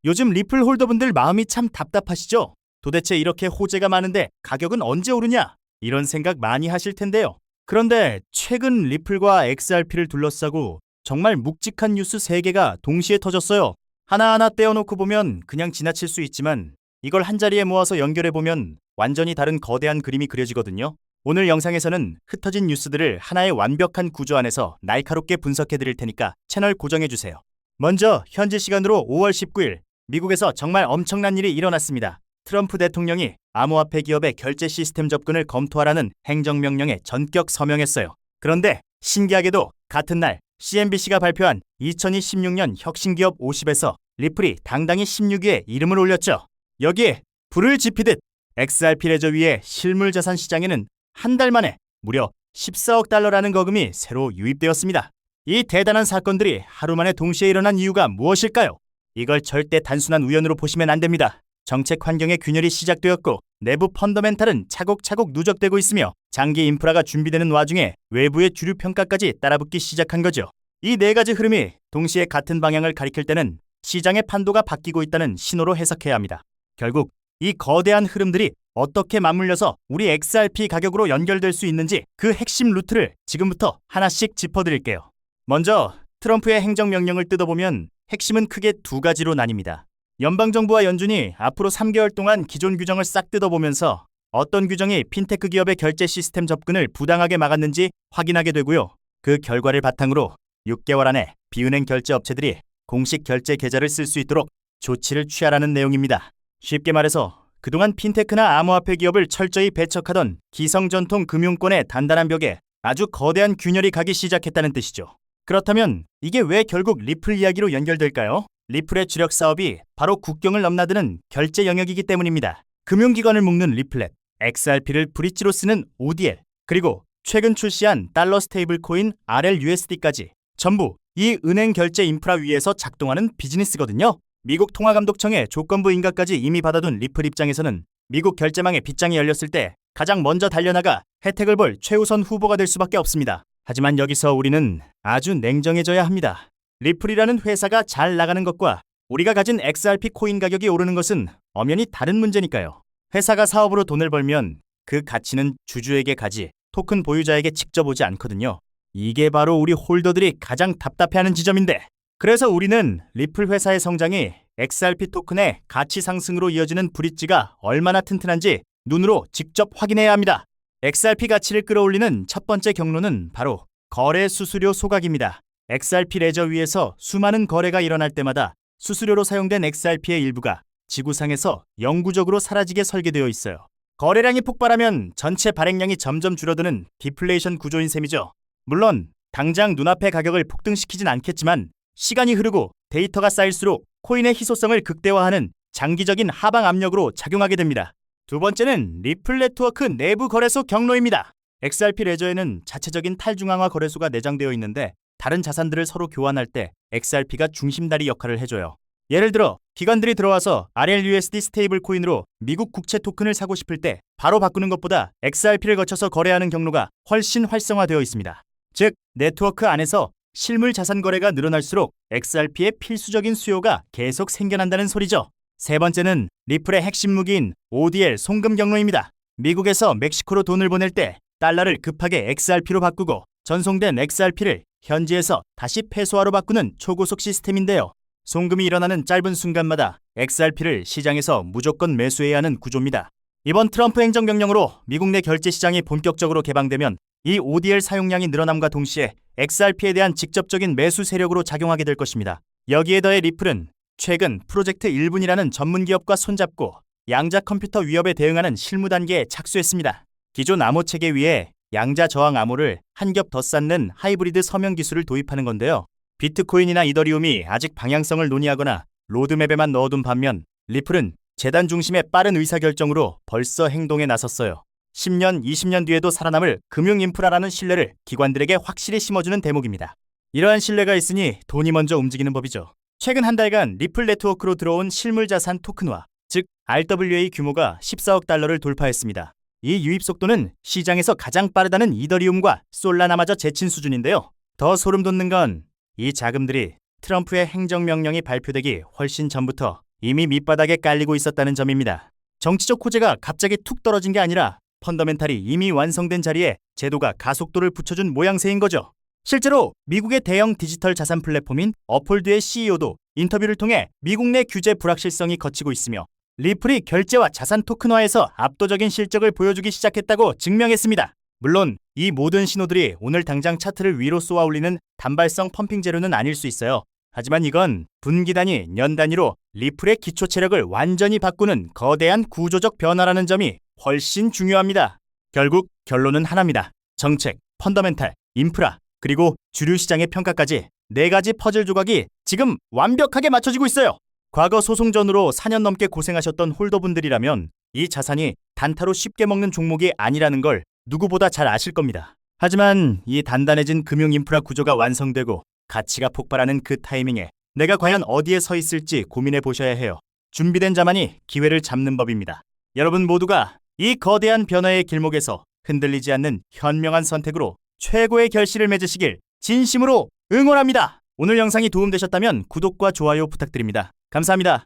요즘 리플 홀더분들 마음이 참 답답하시죠? 도대체 이렇게 호재가 많은데 가격은 언제 오르냐? 이런 생각 많이 하실 텐데요. 그런데 최근 리플과 XRP를 둘러싸고 정말 묵직한 뉴스 3개가 동시에 터졌어요. 하나하나 떼어놓고 보면 그냥 지나칠 수 있지만 이걸 한자리에 모아서 연결해보면 완전히 다른 거대한 그림이 그려지거든요. 오늘 영상에서는 흩어진 뉴스들을 하나의 완벽한 구조 안에서 날카롭게 분석해드릴 테니까 채널 고정해주세요. 먼저 현지 시간으로 5월 19일 미국에서 정말 엄청난 일이 일어났습니다. 트럼프 대통령이 암호화폐 기업의 결제 시스템 접근을 검토하라는 행정명령에 전격 서명했어요. 그런데 신기하게도 같은 날 CNBC가 발표한 2016년 혁신기업 50에서 리플이 당당히 16위에 이름을 올렸죠. 여기에 불을 지피듯 XRP 레저 위의 실물자산 시장에는 한 달 만에 무려 14억 달러라는 거금이 새로 유입되었습니다. 이 대단한 사건들이 하루 만에 동시에 일어난 이유가 무엇일까요? 이걸 절대 단순한 우연으로 보시면 안 됩니다. 정책 환경의 균열이 시작되었고 내부 펀더멘탈은 차곡차곡 누적되고 있으며 장기 인프라가 준비되는 와중에 외부의 주류 평가까지 따라붙기 시작한 거죠. 이 4가지 흐름이 동시에 같은 방향을 가리킬 때는 시장의 판도가 바뀌고 있다는 신호로 해석해야 합니다. 결국 이 거대한 흐름들이 어떻게 맞물려서 우리 XRP 가격으로 연결될 수 있는지 그 핵심 루트를 지금부터 하나씩 짚어드릴게요. 먼저 트럼프의 행정명령을 뜯어보면 핵심은 크게 2가지로 나뉩니다. 연방정부와 연준이 앞으로 3개월 동안 기존 규정을 싹 뜯어보면서 어떤 규정이 핀테크 기업의 결제 시스템 접근을 부당하게 막았는지 확인하게 되고요. 그 결과를 바탕으로 6개월 안에 비은행 결제 업체들이 공식 결제 계좌를 쓸 수 있도록 조치를 취하라는 내용입니다. 쉽게 말해서 그동안 핀테크나 암호화폐 기업을 철저히 배척하던 기성전통 금융권의 단단한 벽에 아주 거대한 균열이 가기 시작했다는 뜻이죠. 그렇다면 이게 왜 결국 리플 이야기로 연결될까요? 리플의 주력 사업이 바로 국경을 넘나드는 결제 영역이기 때문입니다. 금융기관을 묶는 리플렛, XRP를 브릿지로 쓰는 ODL, 그리고 최근 출시한 달러 스테이블 코인 RLUSD까지 전부 이 은행 결제 인프라 위에서 작동하는 비즈니스거든요. 미국 통화감독청의 조건부 인가까지 이미 받아둔 리플 입장에서는 미국 결제망의 빗장이 열렸을 때 가장 먼저 달려나가 혜택을 볼 최우선 후보가 될 수밖에 없습니다. 하지만 여기서 우리는 아주 냉정해져야 합니다. 리플이라는 회사가 잘 나가는 것과 우리가 가진 XRP 코인 가격이 오르는 것은 엄연히 다른 문제니까요. 회사가 사업으로 돈을 벌면 그 가치는 주주에게 가지 토큰 보유자에게 직접 오지 않거든요. 이게 바로 우리 홀더들이 가장 답답해하는 지점인데, 그래서 우리는 리플 회사의 성장이 XRP 토큰의 가치 상승으로 이어지는 브릿지가 얼마나 튼튼한지 눈으로 직접 확인해야 합니다. XRP 가치를 끌어올리는 첫 번째 경로는 바로 거래 수수료 소각입니다. XRP 레저 위에서 수많은 거래가 일어날 때마다 수수료로 사용된 XRP의 일부가 지구상에서 영구적으로 사라지게 설계되어 있어요. 거래량이 폭발하면 전체 발행량이 점점 줄어드는 디플레이션 구조인 셈이죠. 물론 당장 눈앞의 가격을 폭등시키진 않겠지만 시간이 흐르고 데이터가 쌓일수록 코인의 희소성을 극대화하는 장기적인 하방 압력으로 작용하게 됩니다. 두 번째는 리플 네트워크 내부 거래소 경로입니다. XRP 레저에는 자체적인 탈중앙화 거래소가 내장되어 있는데 다른 자산들을 서로 교환할 때 XRP가 중심다리 역할을 해줘요. 예를 들어 기관들이 들어와서 RLUSD 스테이블 코인으로 미국 국채 토큰을 사고 싶을 때 바로 바꾸는 것보다 XRP를 거쳐서 거래하는 경로가 훨씬 활성화되어 있습니다. 즉 네트워크 안에서 실물 자산 거래가 늘어날수록 XRP의 필수적인 수요가 계속 생겨난다는 소리죠. 세 번째는 리플의 핵심 무기인 ODL 송금 경로입니다. 미국에서 멕시코로 돈을 보낼 때 달러를 급하게 XRP로 바꾸고 전송된 XRP를 현지에서 다시 페소화로 바꾸는 초고속 시스템인데요. 송금이 일어나는 짧은 순간마다 XRP를 시장에서 무조건 매수해야 하는 구조입니다. 이번 트럼프 행정명령으로 미국 내 결제 시장이 본격적으로 개방되면 이 ODL 사용량이 늘어남과 동시에 XRP에 대한 직접적인 매수 세력으로 작용하게 될 것입니다. 여기에 더해 리플은 최근 프로젝트 1분이라는 전문 기업과 손잡고 양자 컴퓨터 위협에 대응하는 실무 단계에 착수했습니다. 기존 암호 체계 위에 양자 저항 암호를 한 겹 더 쌓는 하이브리드 서명 기술을 도입하는 건데요. 비트코인이나 이더리움이 아직 방향성을 논의하거나 로드맵에만 넣어둔 반면 리플은 재단 중심의 빠른 의사결정으로 벌써 행동에 나섰어요. 10년, 20년 뒤에도 살아남을 금융 인프라라는 신뢰를 기관들에게 확실히 심어주는 대목입니다. 이러한 신뢰가 있으니 돈이 먼저 움직이는 법이죠. 최근 한 달간 리플 네트워크로 들어온 실물자산 토큰화, 즉 RWA 규모가 14억 달러를 돌파했습니다. 이 유입 속도는 시장에서 가장 빠르다는 이더리움과 솔라나마저 제친 수준인데요. 더 소름 돋는 건 이 자금들이 트럼프의 행정명령이 발표되기 훨씬 전부터 이미 밑바닥에 깔리고 있었다는 점입니다. 정치적 호재가 갑자기 툭 떨어진 게 아니라 펀더멘탈이 이미 완성된 자리에 제도가 가속도를 붙여준 모양새인 거죠. 실제로 미국의 대형 디지털 자산 플랫폼인 어폴드의 CEO도 인터뷰를 통해 미국 내 규제 불확실성이 걷히고 있으며 리플이 결제와 자산 토큰화에서 압도적인 실적을 보여주기 시작했다고 증명했습니다. 물론 이 모든 신호들이 오늘 당장 차트를 위로 쏘아 올리는 단발성 펌핑 재료는 아닐 수 있어요. 하지만 이건 분기 단위, 년 단위로 리플의 기초 체력을 완전히 바꾸는 거대한 구조적 변화라는 점이 훨씬 중요합니다. 결국 결론은 하나입니다. 정책, 펀더멘탈, 인프라, 그리고 주류 시장의 평가까지 4가지 퍼즐 조각이 지금 완벽하게 맞춰지고 있어요. 과거 소송전으로 4년 넘게 고생하셨던 홀더분들이라면 이 자산이 단타로 쉽게 먹는 종목이 아니라는 걸 누구보다 잘 아실 겁니다. 하지만 이 단단해진 금융 인프라 구조가 완성되고 가치가 폭발하는 그 타이밍에 내가 과연 어디에 서 있을지 고민해 보셔야 해요. 준비된 자만이 기회를 잡는 법입니다. 여러분 모두가 이 거대한 변화의 길목에서 흔들리지 않는 현명한 선택으로 최고의 결실을 맺으시길 진심으로 응원합니다. 오늘 영상이 도움되셨다면 구독과 좋아요 부탁드립니다. 감사합니다.